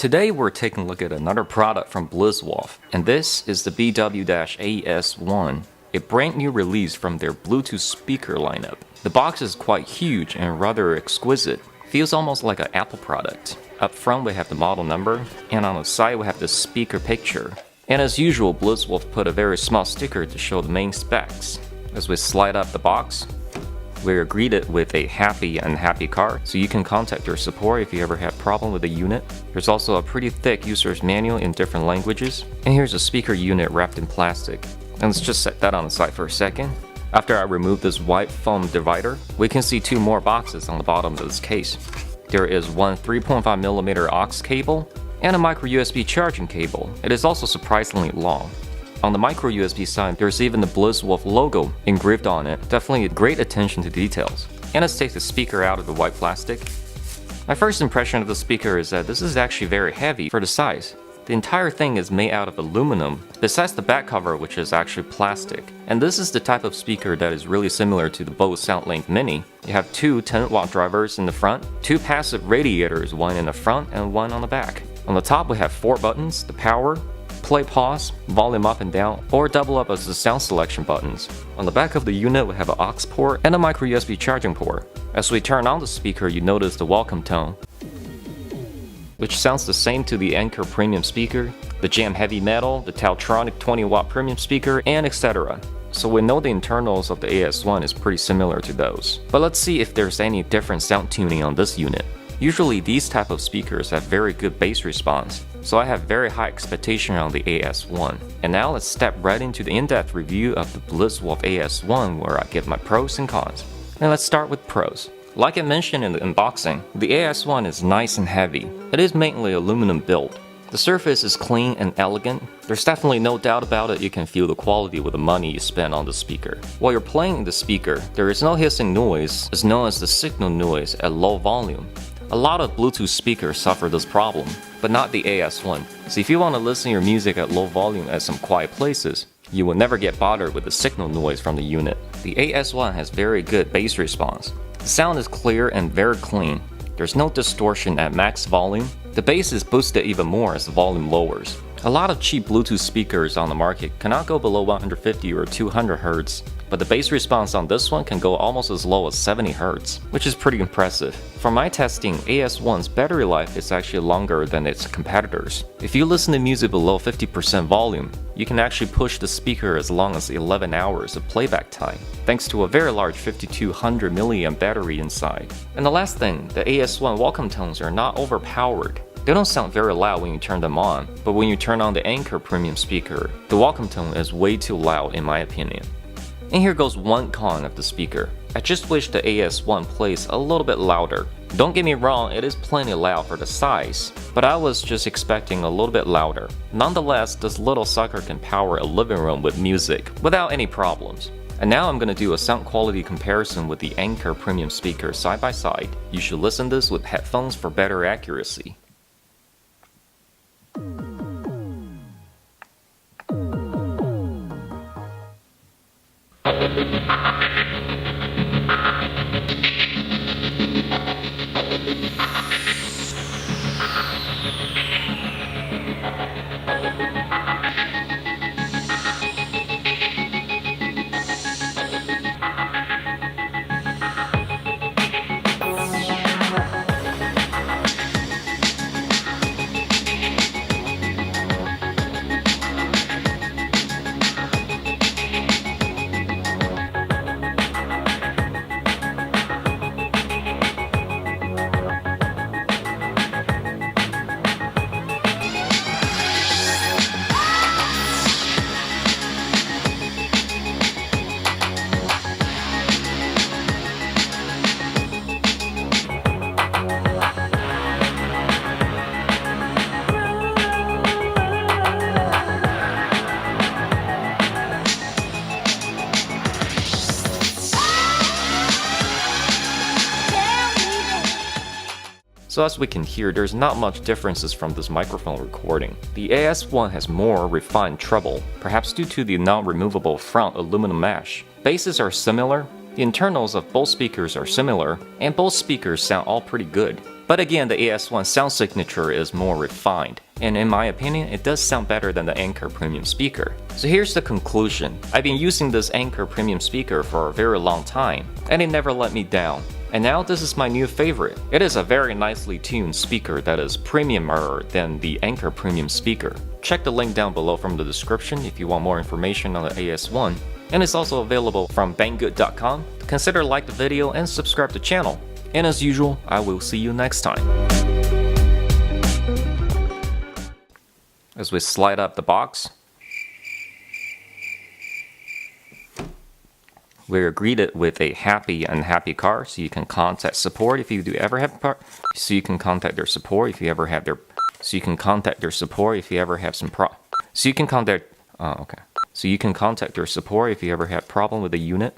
Today we're taking a look at another product from BlitzWolf, and this is the BW-AS1, a brand new release from their Bluetooth speaker lineup. The box is quite huge and rather exquisite, feels almost like an Apple product. Up front we have the model number, and on the side we have the speaker picture. And as usual, BlitzWolf put a very small sticker to show the main specs. As we slide up the box, we are greeted with a happy unhappy card, so you can contact your support if you ever have problem with the unit. There's also a pretty thick user's manual in different languages. And here's a speaker unit wrapped in plastic. And let's just set that on the side for a second. After I remove this white foam divider, we can see two more boxes on the bottom of this case. There is one 3.5mm aux cable and a micro USB charging cable. It is also surprisingly long. On the micro USB side, there's even the BlitzWolf logo engraved on it. Definitely great attention to details. And let's take the speaker out of the white plastic. My first impression of the speaker is that this is actually very heavy for the size. The entire thing is made out of aluminum, besides the back cover, which is actually plastic. And this is the type of speaker that is really similar to the Bose SoundLink Mini. You have two 10-watt drivers in the front, two passive radiators, one in the front and one on the back. On the top we have 4 buttons: the power, play pause, volume up and down, or double up as the sound selection buttons. On the back of the unit we have an aux port and a micro USB charging port. As we turn on the speaker, you notice the welcome tone, which sounds the same to the Anker premium speaker, the Jam Heavy Metal, the Teltronic 20-watt premium speaker, and etc. So we know the internals of the AS1 is pretty similar to those. But let's see if there's any different sound tuning on this unit. Usually these type of speakers have very good bass response, so I have very high expectation on the AS1. And now let's step right into the in-depth review of the BlitzWolf AS1, where I give my pros and cons. And let's start with pros. Like I mentioned in the unboxing, the AS1 is nice and heavy. It is mainly aluminum built. The surface is clean and elegant. There's definitely no doubt about it, you can feel the quality with the money you spend on the speaker. While you're playing the speaker, there is no hissing noise, as known as the signal noise at low volume. A lot of Bluetooth speakers suffer this problem, but not the AS1. So if you want to listen to your music at low volume at some quiet places, you will never get bothered with the signal noise from the unit. The AS1 has very good bass response. The sound is clear and very clean. There's no distortion at max volume. The bass is boosted even more as the volume lowers. A lot of cheap Bluetooth speakers on the market cannot go below 150 or 200 Hz, but the bass response on this one can go almost as low as 70 Hz, which is pretty impressive. For my testing, AS1's battery life is actually longer than its competitors. If you listen to music below 50% volume, you can actually push the speaker as long as 11 hours of playback time, thanks to a very large 5200 mAh battery inside. And the last thing, the AS1 welcome tones are not overpowered. They don't sound very loud when you turn them on, but when you turn on the Anker premium speaker, the welcome tone is way too loud in my opinion. And here goes one con of the speaker. I just wish the AS1 plays a little bit louder. Don't get me wrong, it is plenty loud for the size, but I was just expecting a little bit louder. Nonetheless, this little sucker can power a living room with music without any problems. And now I'm gonna do a sound quality comparison with the Anker premium speaker side by side. You should listen to this with headphones for better accuracy. So as we can hear, there's not much differences from this microphone recording. The AS1 has more refined treble, perhaps due to the non-removable front aluminum mesh. Basses are similar, the internals of both speakers are similar, and both speakers sound all pretty good. But again, the AS1 sound signature is more refined, and in my opinion, it does sound better than the Anker Premium speaker. So here's the conclusion. I've been using this Anker Premium speaker for a very long time, and it never let me down. And now this is my new favorite. It is a very nicely tuned speaker that is premiumer than the Anker Premium speaker. Check the link down below from the description if you want more information on the AS1. And it's also available from banggood.com. Consider like the video and subscribe to the channel. And as usual, I will see you next time. As we slide up the box, we're greeted with a happy unhappy card, so you can contact support if you do ever have so you can contact their support if you ever have their so you can contact their support if you ever have some so you can contact their support if you ever have problem with the unit.